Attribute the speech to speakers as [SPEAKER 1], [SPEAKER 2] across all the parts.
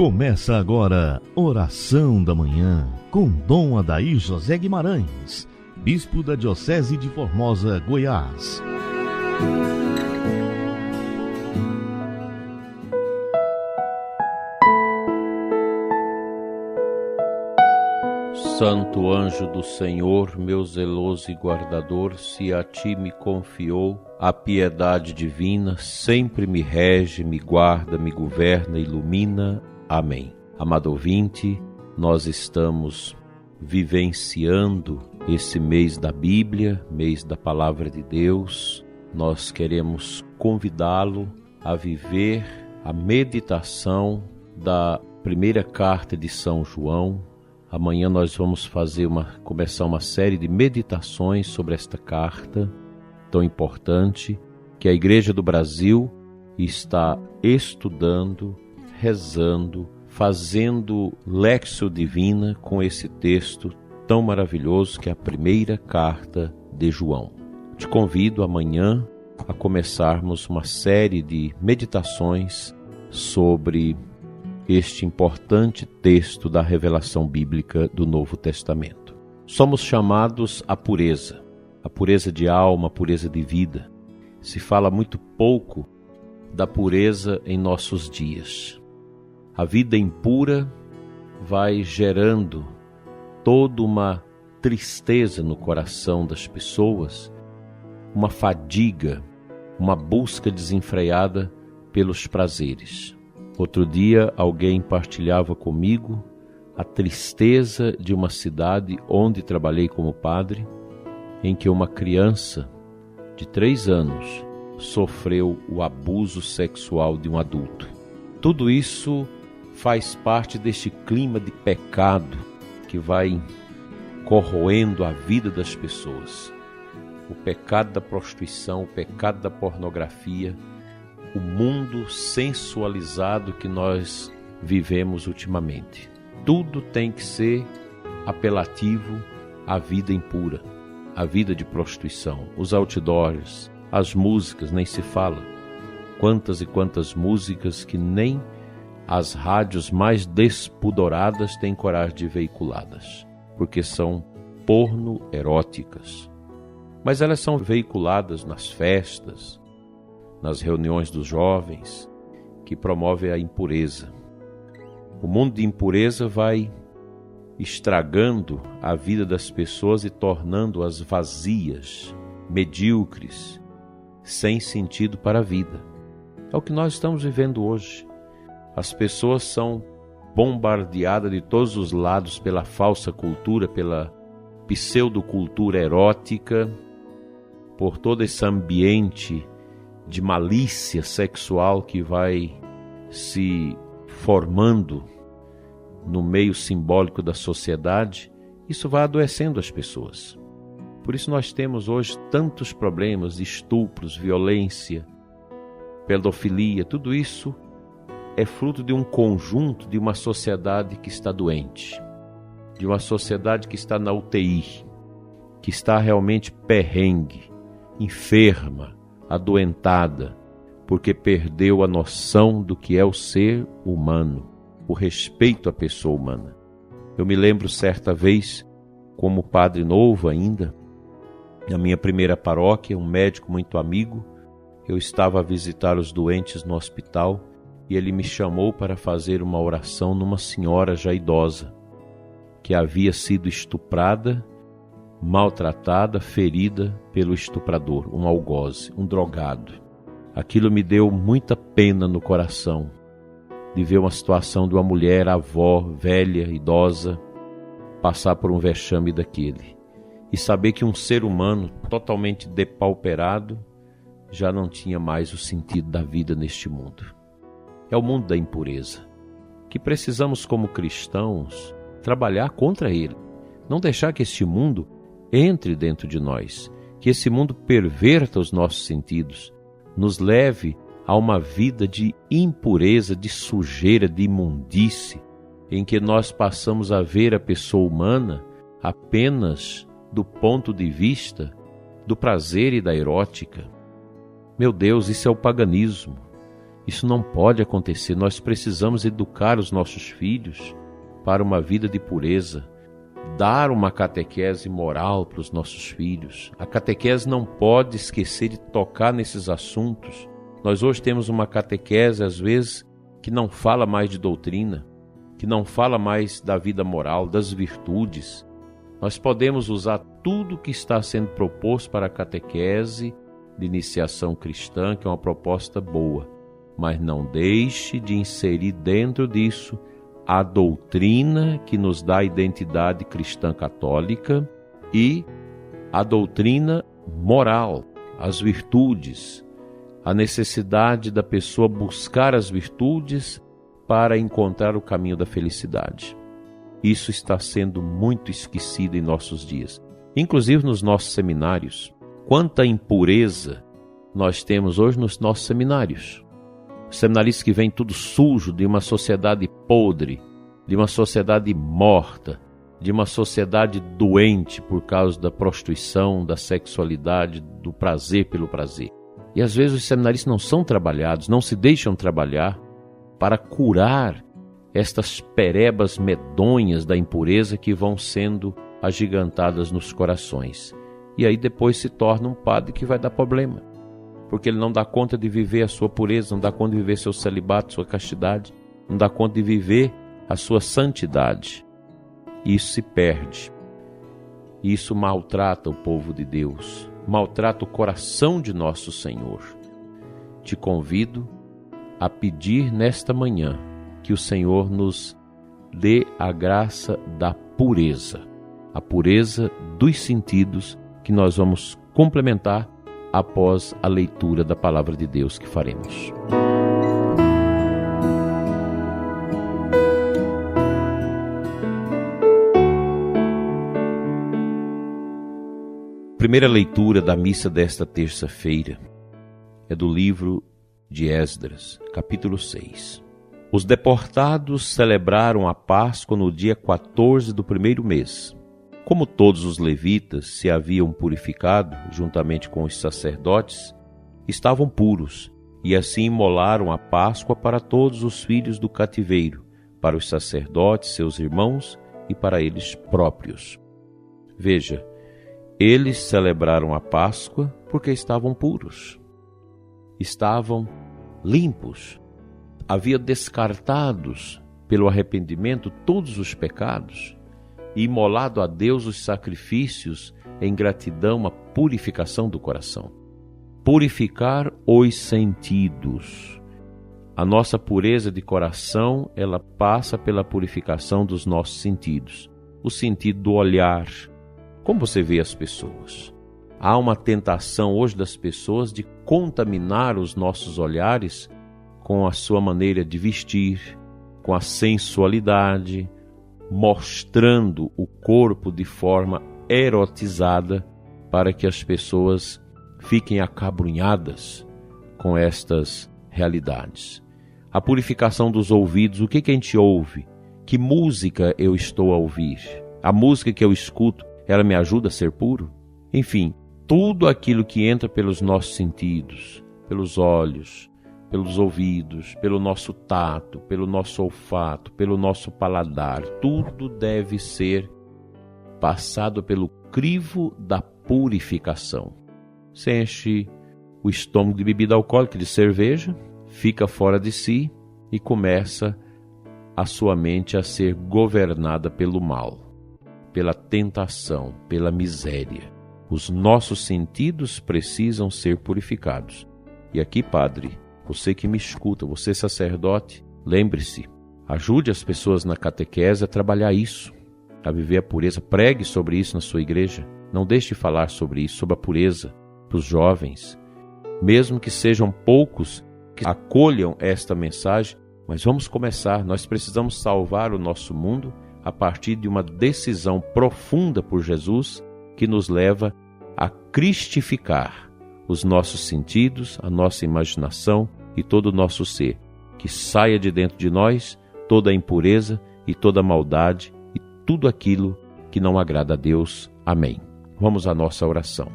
[SPEAKER 1] Começa agora, Oração da Manhã, com Dom Adair José Guimarães, Bispo da Diocese de Formosa, Goiás.
[SPEAKER 2] Santo anjo do Senhor, meu zeloso e guardador, se a ti me confiou a piedade divina, sempre me rege, me guarda, me governa, ilumina. Amém. Amado ouvinte, nós estamos vivenciando esse mês da Bíblia, mês da Palavra de Deus. Nós queremos convidá-lo a viver a meditação da primeira carta de São João. Amanhã nós vamos começar uma série de meditações sobre esta carta tão importante que a Igreja do Brasil está estudando, rezando, fazendo Léxio Divina com esse texto tão maravilhoso que é a primeira carta de João. Te convido amanhã a começarmos uma série de meditações sobre este importante texto da revelação bíblica do Novo Testamento. Somos chamados à pureza de alma, a pureza de vida. Se fala muito pouco da pureza em nossos dias. A vida impura vai gerando toda uma tristeza no coração das pessoas, uma fadiga, uma busca desenfreada pelos prazeres. Outro dia alguém partilhava comigo a tristeza de uma cidade onde trabalhei como padre, em que uma criança de 3 anos sofreu o abuso sexual de um adulto. Tudo isso faz parte deste clima de pecado que vai corroendo a vida das pessoas. O pecado da prostituição, o pecado da pornografia, o mundo sensualizado que nós vivemos ultimamente. Tudo tem que ser apelativo à vida impura, à vida de prostituição. Os outdoors, as músicas, nem se fala. Quantas e quantas músicas que nem as rádios mais despudoradas têm coragem de veiculá-las, porque são porno-eróticas. Mas elas são veiculadas nas festas, nas reuniões dos jovens, que promovem a impureza. O mundo de impureza vai estragando a vida das pessoas e tornando-as vazias, medíocres, sem sentido para a vida. É o que nós estamos vivendo hoje. As pessoas são bombardeadas de todos os lados pela falsa cultura, pela pseudocultura erótica, por todo esse ambiente de malícia sexual que vai se formando no meio simbólico da sociedade. Isso vai adoecendo as pessoas. Por isso nós temos hoje tantos problemas de estupros, violência, pedofilia. Tudo isso é fruto de um conjunto de uma sociedade que está doente, de uma sociedade que está na UTI, que está realmente perrengue, enferma, adoentada, porque perdeu a noção do que é o ser humano, o respeito à pessoa humana. Eu me lembro certa vez, como padre novo ainda, na minha primeira paróquia, um médico muito amigo, eu estava a visitar os doentes no hospital e ele me chamou para fazer uma oração numa senhora já idosa, que havia sido estuprada, maltratada, ferida pelo estuprador, um algoze, um drogado. Aquilo me deu muita pena no coração, de ver uma situação de uma mulher, avó, velha, idosa, passar por um vexame daquele. E saber que um ser humano totalmente depauperado já não tinha mais o sentido da vida neste mundo. É o mundo da impureza, que precisamos como cristãos trabalhar contra ele. Não deixar que este mundo entre dentro de nós, que esse mundo perverta os nossos sentidos, nos leve a uma vida de impureza, de sujeira, de imundície, em que nós passamos a ver a pessoa humana apenas do ponto de vista do prazer e da erótica. Meu Deus, isso é o paganismo. Isso não pode acontecer. Nós precisamos educar os nossos filhos para uma vida de pureza, dar uma catequese moral para os nossos filhos. A catequese não pode esquecer de tocar nesses assuntos. Nós hoje temos uma catequese, às vezes, que não fala mais de doutrina, que não fala mais da vida moral, das virtudes. Nós podemos usar tudo que está sendo proposto para a catequese de iniciação cristã, que é uma proposta boa, mas não deixe de inserir dentro disso a doutrina que nos dá a identidade cristã católica e a doutrina moral, as virtudes, a necessidade da pessoa buscar as virtudes para encontrar o caminho da felicidade. Isso está sendo muito esquecido em nossos dias, inclusive nos nossos seminários. Quanta impureza nós temos hoje nos nossos seminários. Seminaristas que vêm tudo sujo de uma sociedade podre, de uma sociedade morta, de uma sociedade doente por causa da prostituição, da sexualidade, do prazer pelo prazer. E às vezes os seminaristas não são trabalhados, não se deixam trabalhar para curar estas perebas medonhas da impureza que vão sendo agigantadas nos corações. E aí depois se torna um padre que vai dar problema, porque ele não dá conta de viver a sua pureza, não dá conta de viver seu celibato, sua castidade, não dá conta de viver a sua santidade. Isso se perde. Isso maltrata o povo de Deus, maltrata o coração de nosso Senhor. Te convido a pedir nesta manhã que o Senhor nos dê a graça da pureza, a pureza dos sentidos que nós vamos complementar após a leitura da palavra de Deus que faremos. A primeira leitura da missa desta terça-feira é do livro de Esdras, capítulo 6. Os deportados celebraram a Páscoa no dia 14 do primeiro mês. Como todos os levitas se haviam purificado, juntamente com os sacerdotes, estavam puros, e assim imolaram a Páscoa para todos os filhos do cativeiro, para os sacerdotes, seus irmãos, e para eles próprios. Veja, eles celebraram a Páscoa porque estavam puros, estavam limpos, haviam descartados pelo arrependimento todos os pecados, e imolado a Deus os sacrifícios em gratidão à purificação do coração. Purificar os sentidos. A nossa pureza de coração, ela passa pela purificação dos nossos sentidos. O sentido do olhar, como você vê as pessoas. Há uma tentação hoje das pessoas de contaminar os nossos olhares com a sua maneira de vestir, com a sensualidade, mostrando o corpo de forma erotizada para que as pessoas fiquem acabrunhadas com estas realidades. A purificação dos ouvidos, o que a gente ouve? Que música eu estou a ouvir? A música que eu escuto, ela me ajuda a ser puro? Enfim, tudo aquilo que entra pelos nossos sentidos, pelos olhos, pelos ouvidos, pelo nosso tato, pelo nosso olfato, pelo nosso paladar, tudo deve ser passado pelo crivo da purificação. Você enche o estômago de bebida alcoólica, de cerveja, fica fora de si e começa a sua mente a ser governada pelo mal, pela tentação, pela miséria. Os nossos sentidos precisam ser purificados. E aqui, padre, você que me escuta, você sacerdote, lembre-se, ajude as pessoas na catequese a trabalhar isso, a viver a pureza. Pregue sobre isso na sua igreja. Não deixe de falar sobre isso, sobre a pureza para os jovens. Mesmo que sejam poucos que acolham esta mensagem, mas vamos começar. Nós precisamos salvar o nosso mundo a partir de uma decisão profunda por Jesus que nos leva a cristificar os nossos sentidos, a nossa imaginação e todo o nosso ser. Que saia de dentro de nós toda a impureza e toda a maldade e tudo aquilo que não agrada a Deus. Amém. Vamos à nossa oração.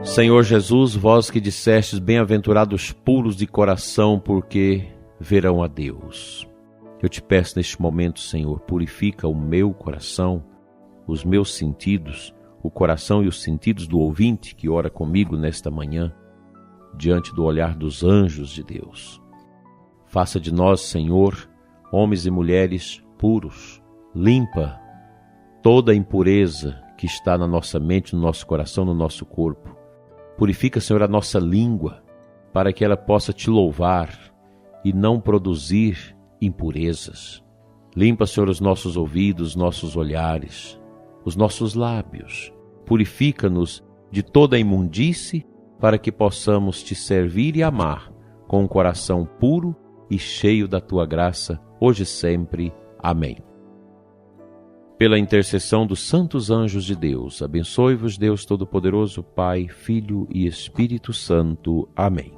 [SPEAKER 2] Senhor Jesus, vós que dissestes, bem-aventurados puros de coração, porque verão a Deus. Eu te peço neste momento, Senhor, purifica o meu coração, os meus sentidos, o coração e os sentidos do ouvinte que ora comigo nesta manhã, diante do olhar dos anjos de Deus. Faça de nós, Senhor, homens e mulheres puros. Limpa toda a impureza que está na nossa mente, no nosso coração, no nosso corpo. Purifica, Senhor, a nossa língua, para que ela possa te louvar e não produzir impurezas. Limpa, Senhor, os nossos ouvidos, nossos olhares, os nossos lábios. Purifica-nos de toda a imundície, para que possamos te servir e amar com um coração puro e cheio da tua graça, hoje e sempre. Amém. Pela intercessão dos santos anjos de Deus, abençoe-vos Deus Todo-Poderoso, Pai, Filho e Espírito Santo. Amém.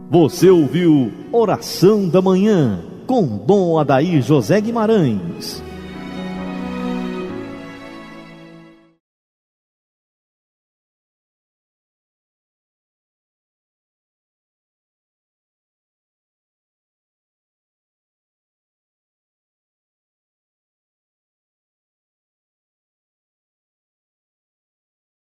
[SPEAKER 1] Você ouviu Oração da Manhã, com Dom Adair José Guimarães.